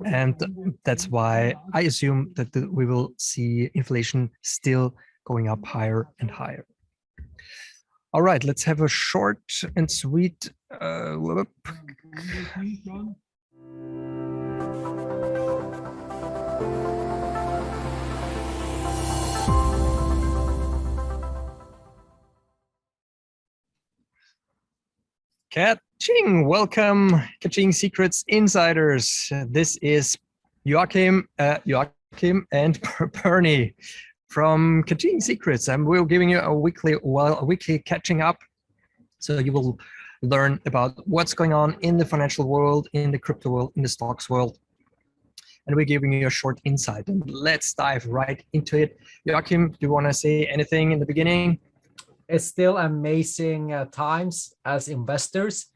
And that's why I assume that we will see inflation still going up higher and higher. All right, let's have a short and sweet Ka-ching! Welcome, Ka-ching Secrets Insiders. This is Joachim and Bernie from Ka-ching Secrets, and we're giving you a weekly catching up, so you will learn about what's going on in the financial world, in the crypto world, in the stocks world, and we're giving you a short insight. And let's dive right into it. Joachim, do you want to say anything in the beginning? It's still amazing times as investors.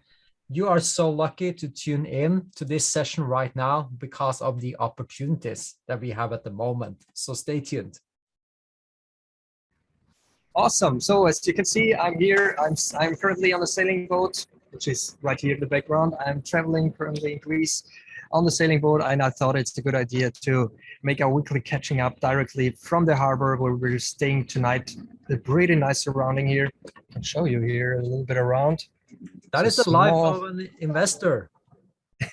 You are so lucky to tune in to this session right now because of the opportunities that we have at the moment. So stay tuned. Awesome. So as you can see, I'm here. I'm currently on a sailing boat, which is right here in the background. I'm traveling currently in Greece on the sailing boat, and I thought it's a good idea to make our weekly catching up directly from the harbor where we're staying tonight. The pretty nice surrounding here. I can show you here a little bit around. That is the life of an investor.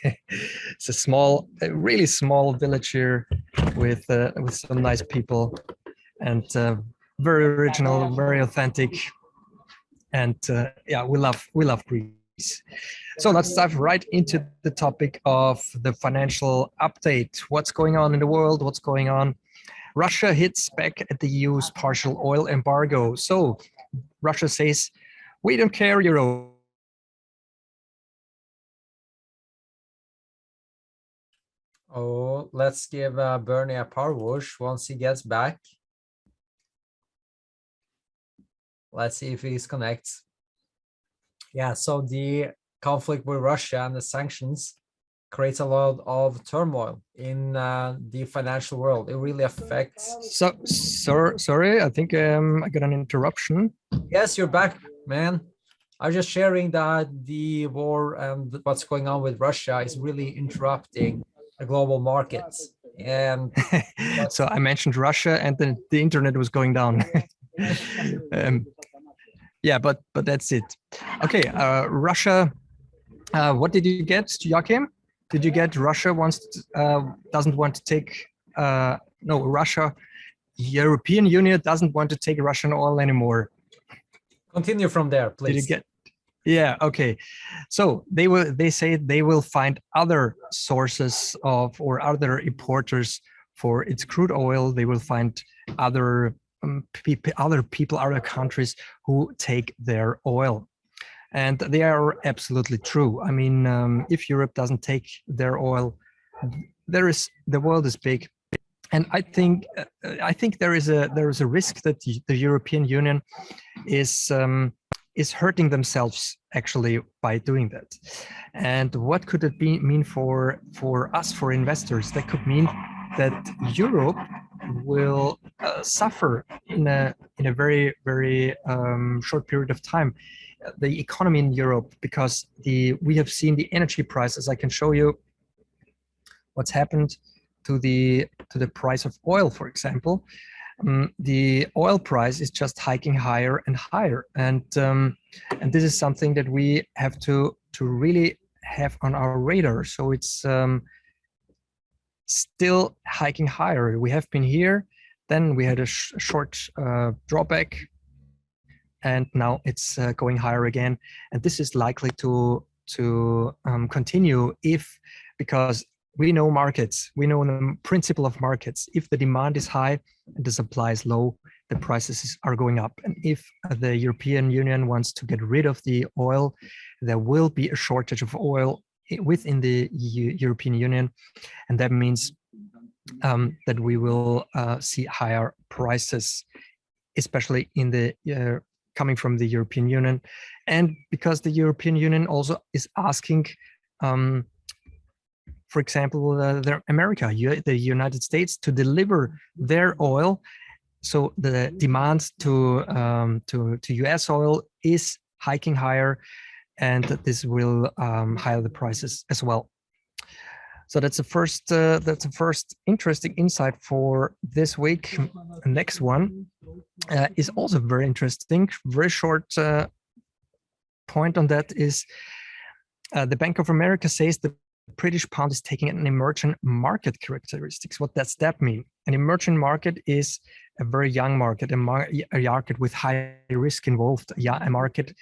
It's a really small village here with some nice people, and very original, very authentic, and yeah, we love Greece. So let's dive right into the topic of the financial update. What's going on in the world? What's going on? Russia hits back at the EU's partial oil embargo. So Russia says, we don't care, Euro. Oh, let's give Bernie a power wash once he gets back. Let's see if he's connected. Yeah, so the conflict with Russia and the sanctions creates a lot of turmoil in the financial world. It really affects. So, sorry, I think I got an interruption. Yes, you're back, man. I'm just sharing that the war and what's going on with Russia is really interrupting the global markets. And so I mentioned Russia, and then the internet was going down. Yeah, but that's it. Okay, Russia. What did you get, Joachim? Did you get Russia doesn't want to take Russia? European Union doesn't want to take Russian oil anymore. Continue from there, please. Did you get? Yeah. Okay. So they say they will find other sources of or other importers for its crude oil. They will find other people, other countries who take their oil. And they are absolutely true. I mean, if Europe doesn't take their oil, the world is big, and I think there is a risk that the European Union is hurting themselves actually by doing that. And what could it mean for us, for investors? That could mean that Europe will suffer in a very short period of time. The economy in Europe, because we have seen the energy prices. I can show you what's happened to the price of oil, for example. The oil price is just hiking higher and higher, and this is something that we have to really have on our radar. So it's still hiking higher. We have been here, then we had a short drawback, and now it's going higher again. And this is likely to continue because we know markets, we know the principle of markets. If the demand is high and the supply is low, the prices are going up. And if the European Union wants to get rid of the oil, there will be a shortage of oil within the European Union. And that means that we will see higher prices, especially in the coming from the European Union. And because the European Union also is asking, for example, the United States to deliver their oil. So the demand to US oil is hiking higher, and this will higher the prices as well. So that's the first interesting insight for this week. The next one is also very interesting. Very short point on that is the Bank of America says the British pound is taking an emerging market characteristics. What does that mean? An emerging market is a very young market, a market with high risk involved. Yeah, a market,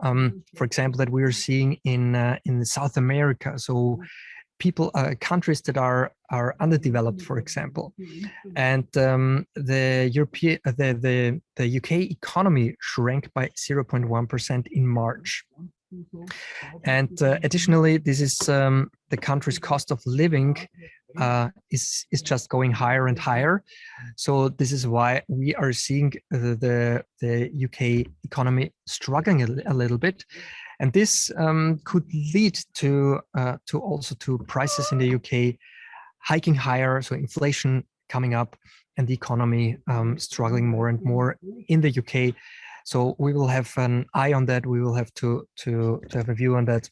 for example, that we are seeing in South America. So countries that are underdeveloped, for example, and the UK economy shrank by 0.1% in March. And additionally, this is the country's cost of living is just going higher and higher. So this is why we are seeing the UK economy struggling a little bit. And this could lead to also to prices in the UK hiking higher, so inflation coming up and the economy struggling more and more in the UK. So we will have an eye on that. We will have to have a view on that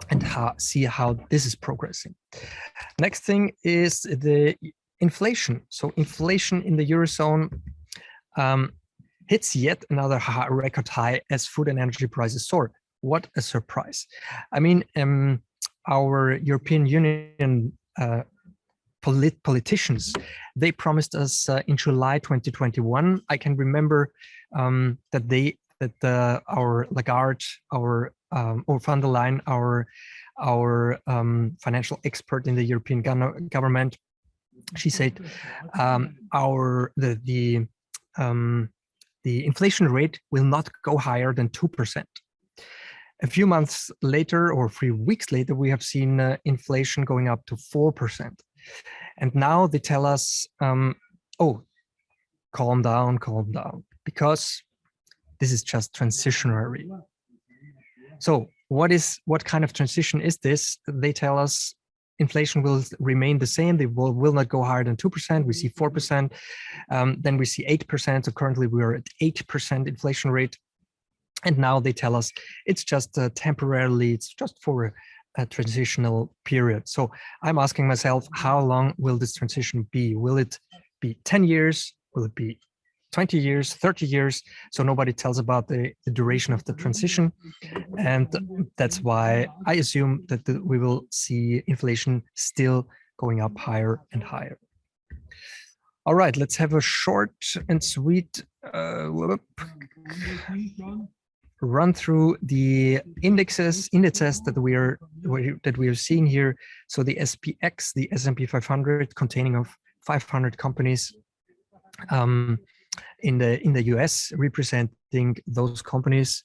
and see how this is progressing. Next thing is the inflation. So inflation in the Eurozone hits yet another record high as food and energy prices soar. What a surprise. I mean, our European Union politicians, they promised us in July 2021. I can remember that our Lagarde, our or van der Leyen, our financial expert in the European government, she said the inflation rate will not go higher than 2%. A few months later, or 3 weeks later, we have seen inflation going up to 4%. And now they tell us, oh, calm down, because this is just transitionary. So what kind of transition is this? They tell us inflation will remain the same. They will not go higher than 2%. We see 4%. Then we see 8%. So currently we are at 8% inflation rate. And now they tell us it's just temporarily, it's just for a transitional period. So I'm asking myself, how long will this transition be? Will it be 10 years? Will it be 20 years, 30 years? So nobody tells about the duration of the transition. And that's why I assume that we will see inflation still going up higher and higher. All right, let's have a short and sweet run through the indices that we are seeing here. So the SPX, the S&P 500, containing of 500 companies in the US, representing those companies.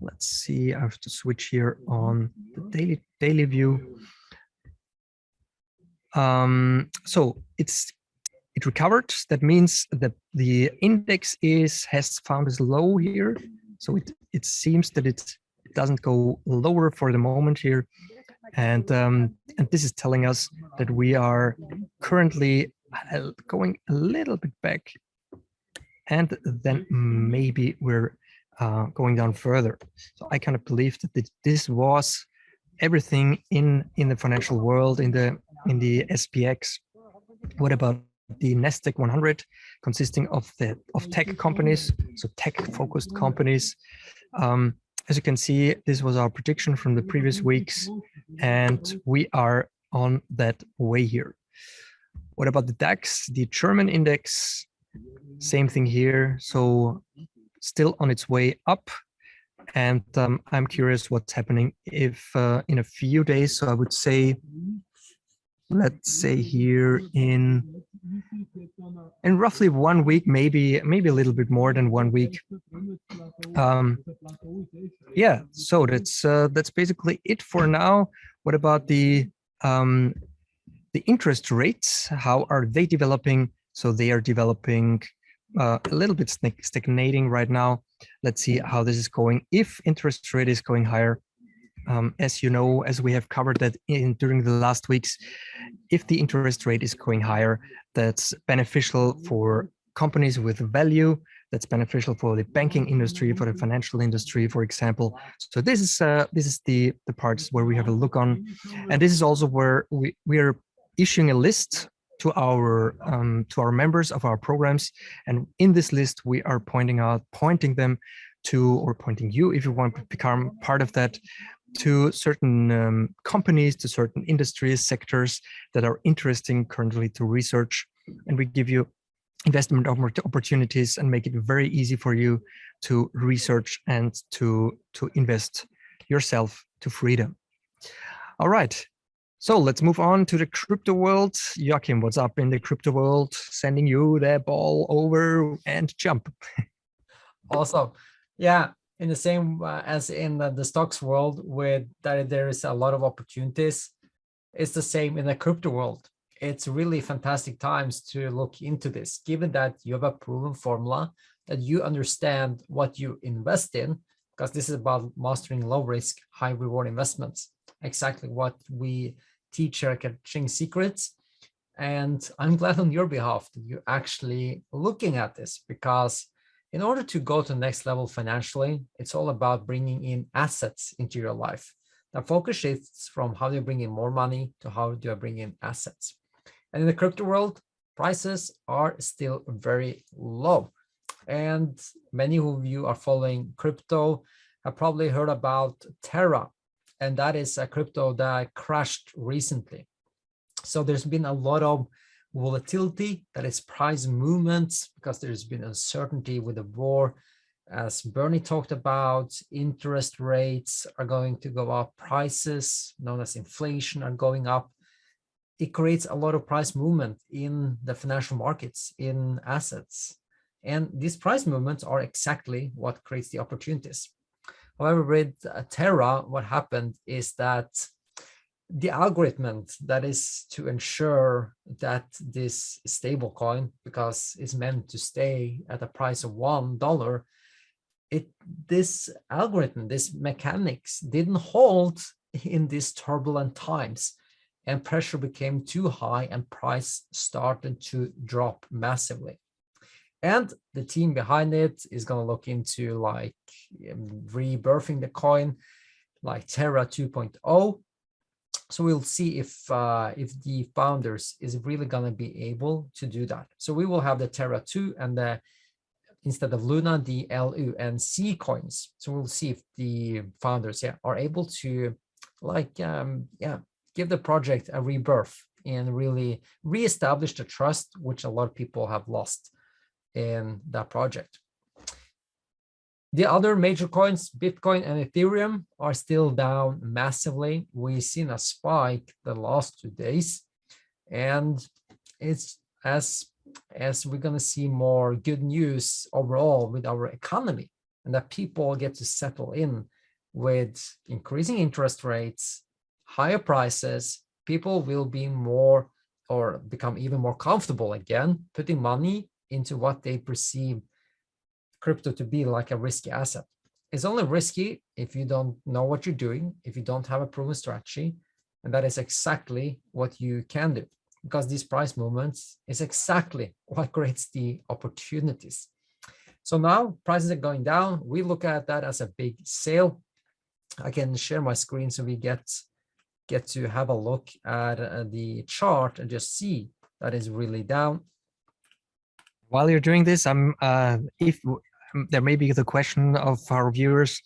Let's see, I have to switch here on the daily view. So it recovered. That means that the index has found its low here. So it seems that it doesn't go lower for the moment here, and this is telling us that we are currently going a little bit back, and then maybe we're going down further. So I kind of believe that this was everything in the financial world, in the SPX. What about the Nasdaq 100, consisting of tech companies, so tech-focused companies? As you can see, this was our prediction from the previous weeks, and we are on that way here. What about the DAX, the German index? Same thing here. So still on its way up, and I'm curious what's happening if in a few days. So I would say, let's say here in roughly 1 week, maybe a little bit more than 1 week. Yeah, so that's basically it for now. What about the interest rates? How are they developing? So they are developing a little bit stagnating right now. Let's see how this is going. If interest rate is going higher, as you know, as we have covered that during the last weeks, if the interest rate is going higher, that's beneficial for companies with value, that's beneficial for the banking industry, for the financial industry, for example. So this is the parts where we have a look on, and this is also where we are issuing a list to our members of our programs, and in this list we are pointing them to, or pointing you if you want to become part of that, to certain companies, to certain industries, sectors that are interesting currently to research, and we give you investment opportunities and make it very easy for you to research and to invest yourself to freedom. All right, so let's move on to the crypto world. Joachim, what's up in the crypto world? Sending you the ball over and jump. Awesome. Yeah, in the same as in the stocks world, with that there is a lot of opportunities, it's the same in the crypto world. It's really fantastic times to look into this, given that you have a proven formula, that you understand what you invest in, because this is about mastering low risk, high reward investments, exactly what we teach here at Catching Secrets. And I'm glad on your behalf that you're actually looking at this, because in order to go to the next level financially, it's all about bringing in assets into your life. The focus shifts from how do you bring in more money to how do I bring in assets. And in the crypto world, prices are still very low. And many of you are following crypto have probably heard about Terra, and that is a crypto that crashed recently. So there's been a lot of volatility, that is price movements, because there's been uncertainty with the war. As Bernie talked about, interest rates are going to go up, prices known as inflation are going up. It creates a lot of price movement in the financial markets, in assets. And these price movements are exactly what creates the opportunities. However, with Terra, what happened is that the algorithm that is to ensure that this stable coin, because it's meant to stay at a price of $1, this algorithm, this mechanics didn't hold in these turbulent times, and pressure became too high and price started to drop massively. And the team behind it is going to look into like rebirthing the coin, like Terra 2.0. So we'll see if the founders is really going to be able to do that. So we will have the Terra 2 and the, instead of Luna, the LU and C coins. So we'll see if the founders are able to give the project a rebirth and really reestablish the trust which a lot of people have lost in that project. The other major coins, Bitcoin and Ethereum, are still down massively. We've seen a spike the last 2 days, and it's as we're going to see more good news overall with our economy, and that people get to settle in with increasing interest rates, higher prices. People will be more, or become even more comfortable again, putting money into what they perceive crypto to be, like a risky asset. It's only risky if you don't know what you're doing, if you don't have a proven strategy, and that is exactly what you can do, because these price movements is exactly what creates the opportunities. So now prices are going down. We look at that as a big sale. I can share my screen so we get to have a look at the chart and just see that is really down. While you're doing this, if there may be the question of our viewers,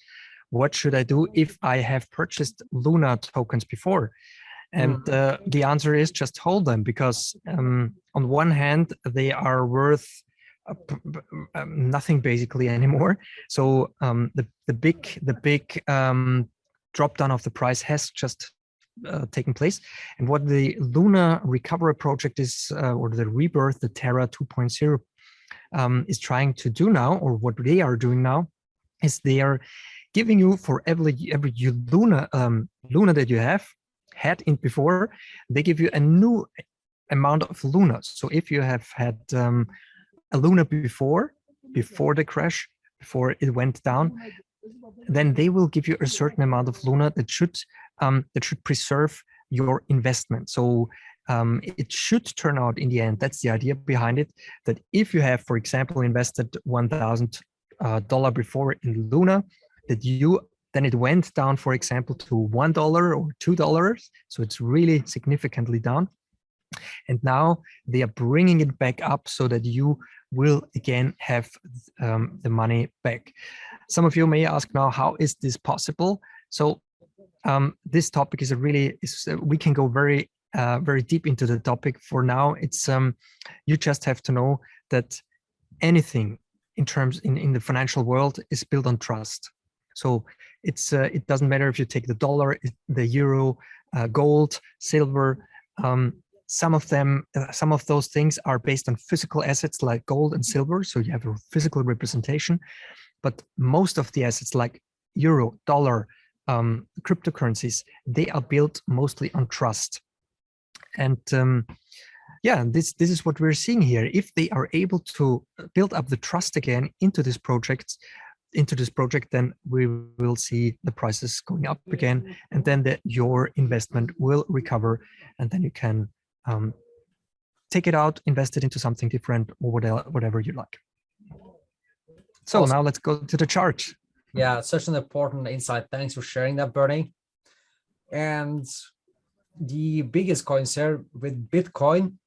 what should I do if I have purchased Luna tokens before? And the answer is just hold them, because on one hand, they are worth nothing basically anymore. So the big drop down of the price has just taken place. And what the Luna recovery project is, or the rebirth, the Terra 2.0, is trying to do now, or what they are doing now, is they are giving you, for every Luna that you have had in before, they give you a new amount of Luna. So if you have had a Luna before the crash, before it went down, then they will give you a certain amount of Luna that should preserve your investment. So it should turn out in the end, that's the idea behind it, that if you have, for example, invested $1,000 before in Luna, that then it went down, for example, to $1 or $2. So it's really significantly down. And now they are bringing it back up so that you will again have the money back. Some of you may ask now, how is this possible? So this topic is we can go very deep into the topic. For now, it's you just have to know that anything in the financial world is built on trust. So it doesn't matter if you take the dollar, the euro, gold, silver. Some of those things are based on physical assets like gold and silver, so you have a physical representation. But most of the assets like euro, dollar, cryptocurrencies, they are built mostly on trust. And yeah, this is what we're seeing here. If they are able to build up the trust again into this project, then we will see the prices going up again, and then your investment will recover, and then you can take it out, invest it into something different, or whatever you like. So now let's go to the chart. Yeah, such an important insight. Thanks for sharing that, Bernie. And the biggest coins here with Bitcoin,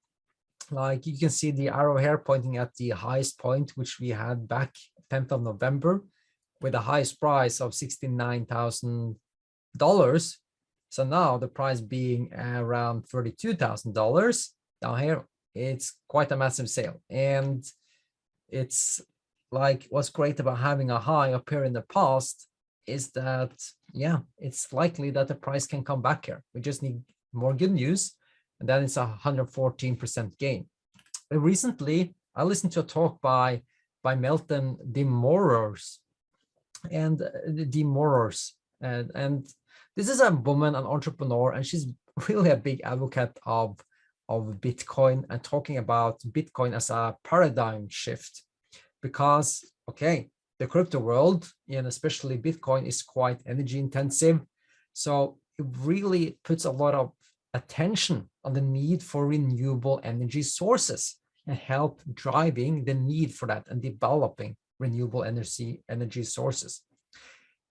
like you can see the arrow here pointing at the highest point, which we had back 10th of November with the highest price of $69,000. So now the price being around $32,000 down here, it's quite a massive sale. And it's like, what's great about having a high up here in the past is that, yeah, it's likely that the price can come back here. We just need more good news, and then it's 114% gain. But recently, I listened to a talk by Melton DeMorers, and this is a woman, an entrepreneur, and she's really a big advocate of Bitcoin and talking about Bitcoin as a paradigm shift. Because, okay, the crypto world, and especially Bitcoin, is quite energy intensive. So it really puts a lot of attention on the need for renewable energy sources and help driving the need for that and developing renewable energy sources.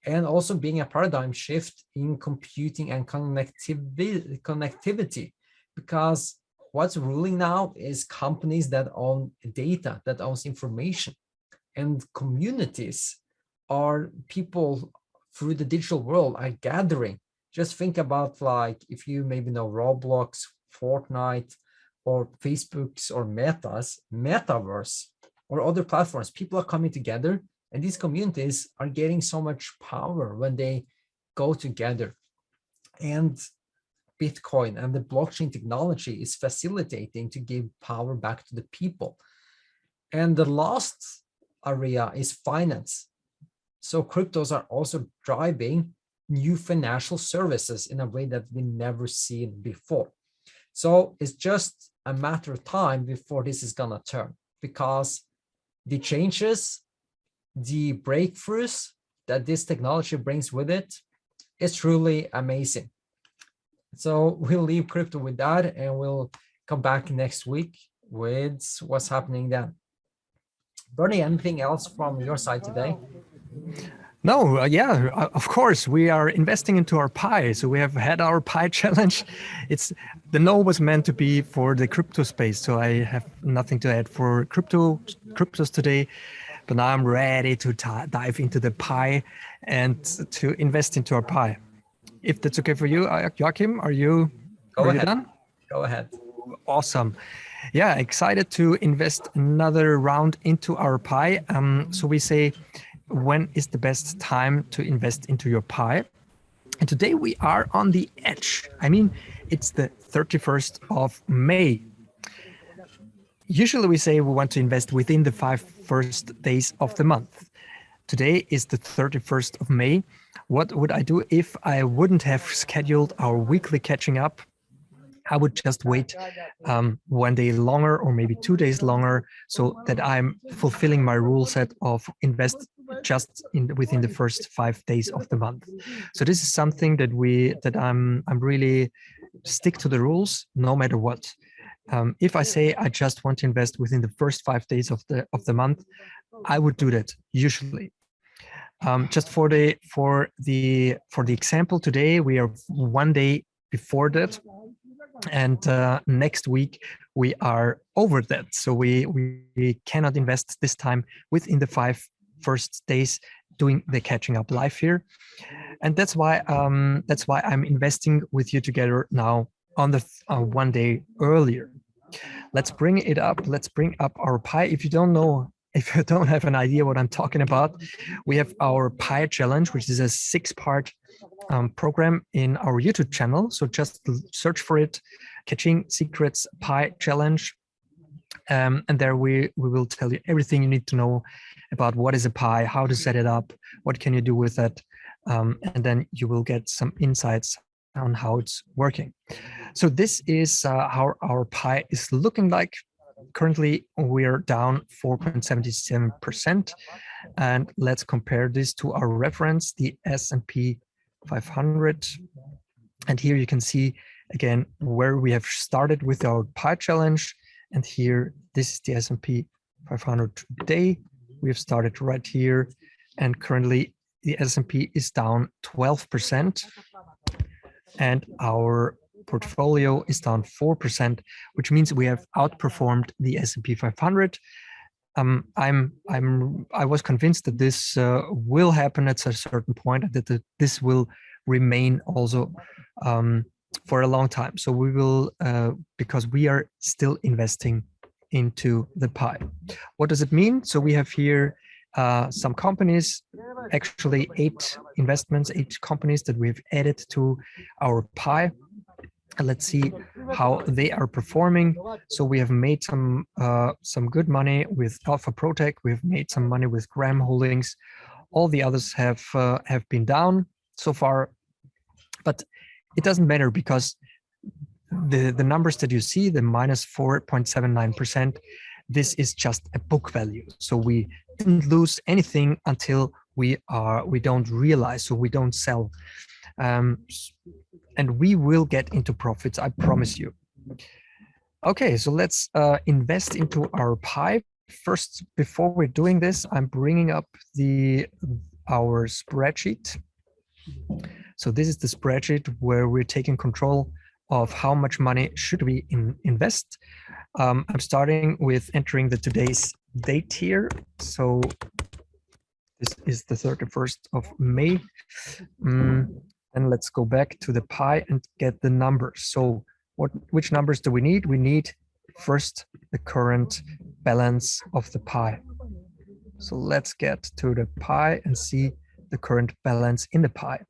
And also being a paradigm shift in computing and connectivity, because what's ruling now is companies that own data, that owns information, and communities are people through the digital world are gathering. Just think about, like, if you maybe know Roblox, Fortnite, or Facebook's or Metaverse, or other platforms, people are coming together, and these communities are getting so much power when they go together. And Bitcoin and the blockchain technology is facilitating to give power back to the people. And the last area is finance. So cryptos are also driving new financial services in a way that we never seen before. So it's just a matter of time before this is gonna turn, because the changes, the breakthroughs that this technology brings with it is truly amazing. So we'll leave crypto with that, and we'll come back next week with what's happening then. Bernie, anything else from your side today? No, yeah, of course, we are investing into our pie. So we have had our pie challenge. The no was meant to be for the crypto space. So I have nothing to add for cryptos today, but now I'm ready to dive into the pie and to invest into our pie. If that's okay for you, Joachim, are you done? Go ahead. Awesome. Yeah, excited to invest another round into our pie. So we say, when is the best time to invest into your pie? And today we are on the edge. I mean, it's the 31st of May. Usually we say we want to invest within the 5 first days of the month. Today is the 31st of May. What would I do if I wouldn't have scheduled our weekly catching up? I would just wait 1 day longer, or maybe 2 days longer, so that I'm fulfilling my rule set of invest just within the first 5 days of the month. So this is something that I'm really stick to the rules no matter what. If I say I just want to invest within the first 5 days of the month, I would do that usually. Just for the example today, we are 1 day before that, and next week we are over that. So we cannot invest this time within the 5 first days doing the catching up live here, and that's why I'm investing with you together now on the 1 day earlier. Let's bring it up. Let's bring up our pie. If you don't have an idea what I'm talking about, we have our pie challenge, which is a 6-part program in our YouTube channel. So just search for it, Catching Secrets Pie Challenge. And there we will tell you everything you need to know about what is a pie, how to set it up, what can you do with it. And then you will get some insights on how it's working. So this is how our pie is looking like. Currently, we're down 4.77%. And let's compare this to our reference, the S&P 500. And here you can see, again, where we have started with our pie challenge. And here, this is the S&P 500 today. We have started right here. And currently, the S&P is down 12%. And our portfolio is down 4%, which means we have outperformed the S&P 500. I was convinced that this will happen at a certain point, and that this will remain also for a long time. So we will, because we are still investing into the pie. What does it mean? So we have here some companies, actually 8 investments, 8 companies that we've added to our pie. Let's see how they are performing. So we have made some good money with Alpha Protec. We've made some money with Graham Holdings. All the others have been down so far, but it doesn't matter, because the numbers that you see, the minus 4.79%, this is just a book value. So we didn't lose anything until we don't realize, so we don't sell. And we will get into profits, I promise you. Okay, so let's invest into our pie. First, before we're doing this, I'm bringing up our spreadsheet. So this is the spreadsheet where we're taking control of how much money should we invest. I'm starting with entering the today's date here. So this is the 31st of May. And let's go back to the pie and get the numbers. So which numbers do we need? We need first the current balance of the pie. So let's get to the pie and see the current balance in the pie.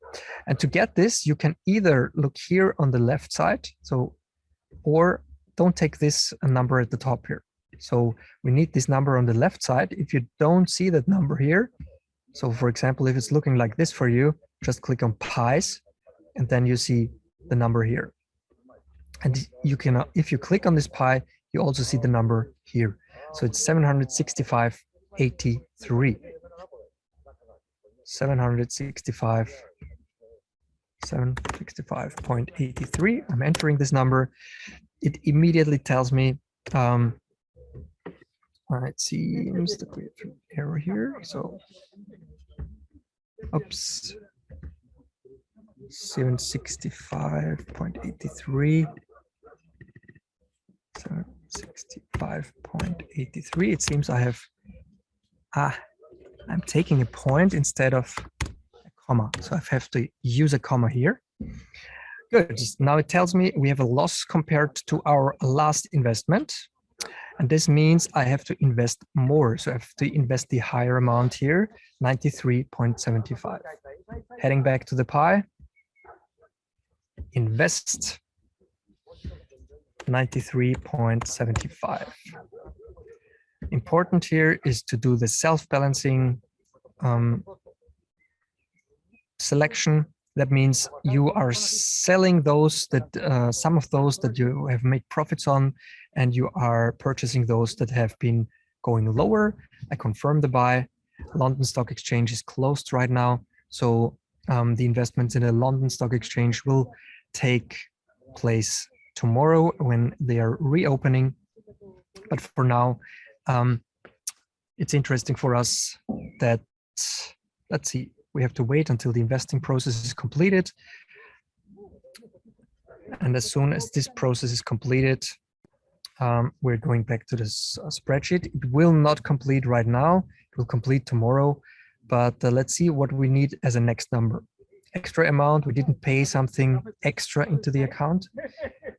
And to get this, you can either look here on the left side, or don't take this number at the top here. So we need this number on the left side. If you don't see that number here, so for example, if it's looking like this for you, just click on pies, and then you see the number here. And you can, if you click on this pie, you also see the number here. So it's 765.83. 765.83. I'm entering this number. It immediately tells me, it seems that we have an error here. So, oops, 765.83. 765.83. It seems I have, I'm taking a point instead of a comma. So I have to use a comma here. Good. Now it tells me we have a loss compared to our last investment. And this means I have to invest more. So I have to invest the higher amount here, 93.75. Heading back to the pie. Invest 93.75. Important here is to do the self-balancing selection. That means you are selling those that some of those that you have made profits on, and you are purchasing those that have been going lower. I confirm the buy. London Stock Exchange is closed right now, so the investments in the London Stock Exchange will take place tomorrow when they are reopening. But for now, it's interesting for us that, let's see, we have to wait until the investing process is completed. And as soon as this process is completed, we're going back to this spreadsheet. It will not complete right now. It will complete tomorrow. But let's see what we need as a next number. Extra amount, we didn't pay something extra into the account.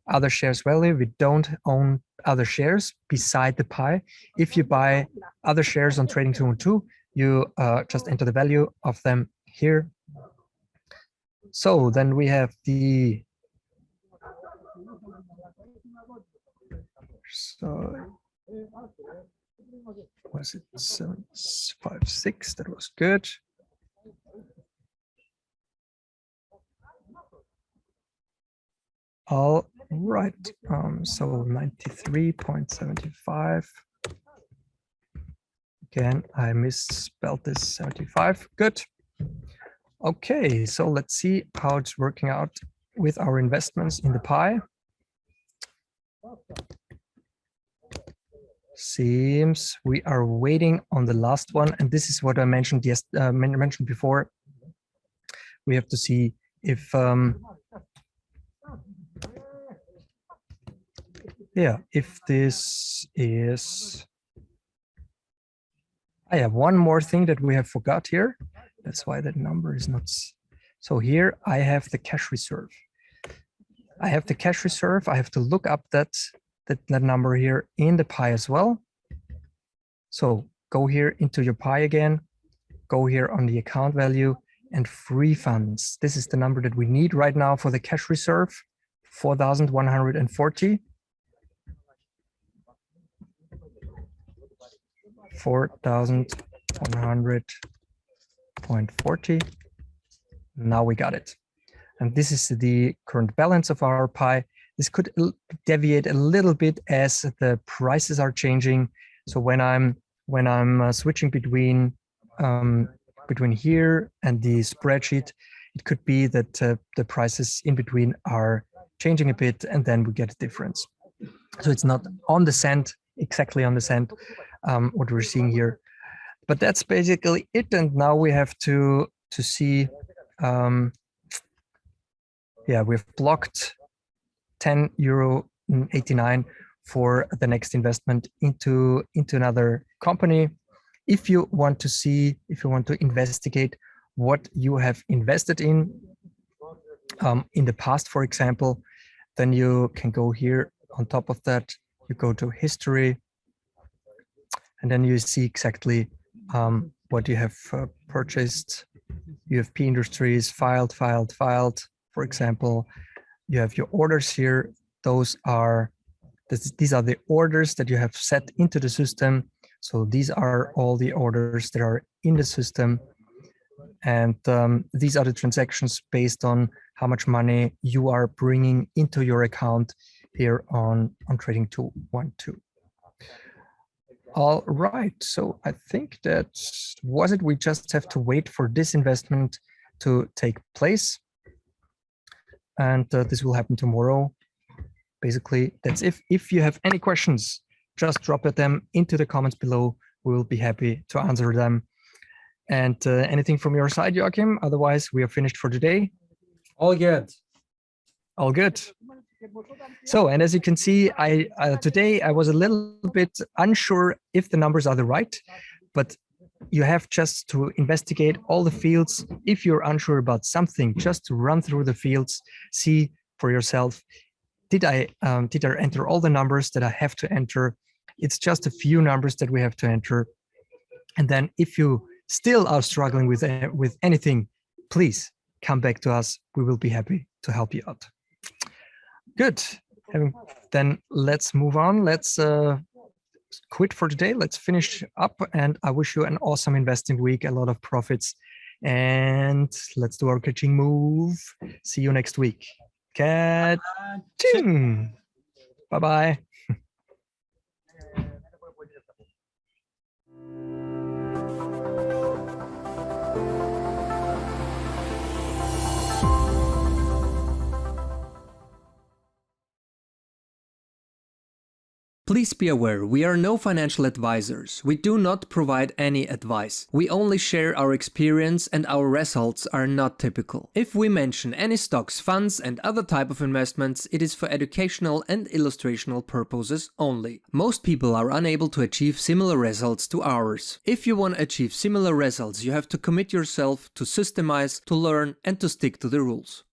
Other shares value, we don't own other shares beside the pie. If you buy other shares on Trading 212, you just enter the value of them here. So then we have the, so was it 756? That was good. All right, so 93.75. Again, I misspelled this 75. Good. Okay, so let's see how it's working out with our investments in the pie. Seems we are waiting on the last one, and this is what I mentioned mentioned before. We have to see if if this is, I have one more thing that we have forgot here. That's why that number is not. So here I have the cash reserve. I have the cash reserve. I have to look up that number here in the pie as well. So go here into your pie again, go here on the account value and free funds. This is the number that we need right now for the cash reserve, 4,140. 4,100.40. Now we got it. And this is the current balance of our pie. This could deviate a little bit as the prices are changing. So when I'm switching between here and the spreadsheet, it could be that the prices in between are changing a bit, and then we get a difference. So it's not on the cent, exactly on the cent, what we're seeing here. But that's basically it. And now we have to see, we've blocked €10.89 for the next investment into another company. If you want to see, if you want to investigate what you have invested in the past, for example, then you can go here. On top of that, you go to history, and then you see exactly what you have purchased. You have P Industries, filed. For example, you have your orders here. These are the orders that you have set into the system. So these are all the orders that are in the system. And these are the transactions based on how much money you are bringing into your account here on Trading 212. All right, so I think that was it. We just have to wait for this investment to take place. And this will happen tomorrow. Basically, that's if you have any questions, just drop them into the comments below. We will be happy to answer them. And anything from your side, Joachim? Otherwise, we are finished for today. All good. All good. So, and as you can see, today I was a little bit unsure if the numbers are the right, but you have just to investigate all the fields. If you're unsure about something, just run through the fields, see for yourself. Did I enter all the numbers that I have to enter? It's just a few numbers that we have to enter. And then if you still are struggling with anything, please come back to us. We will be happy to help you out. Good. Then let's move on. Let's quit for today. Let's finish up, and I wish you an awesome investing week, a lot of profits, and let's do our catching move. See you next week. Catching. Bye-bye. Please be aware, we are no financial advisors. We do not provide any advice. We only share our experience and our results are not typical. If we mention any stocks, funds and other type of investments, it is for educational and illustrational purposes only. Most people are unable to achieve similar results to ours. If you want to achieve similar results, you have to commit yourself to systemize, to learn and to stick to the rules.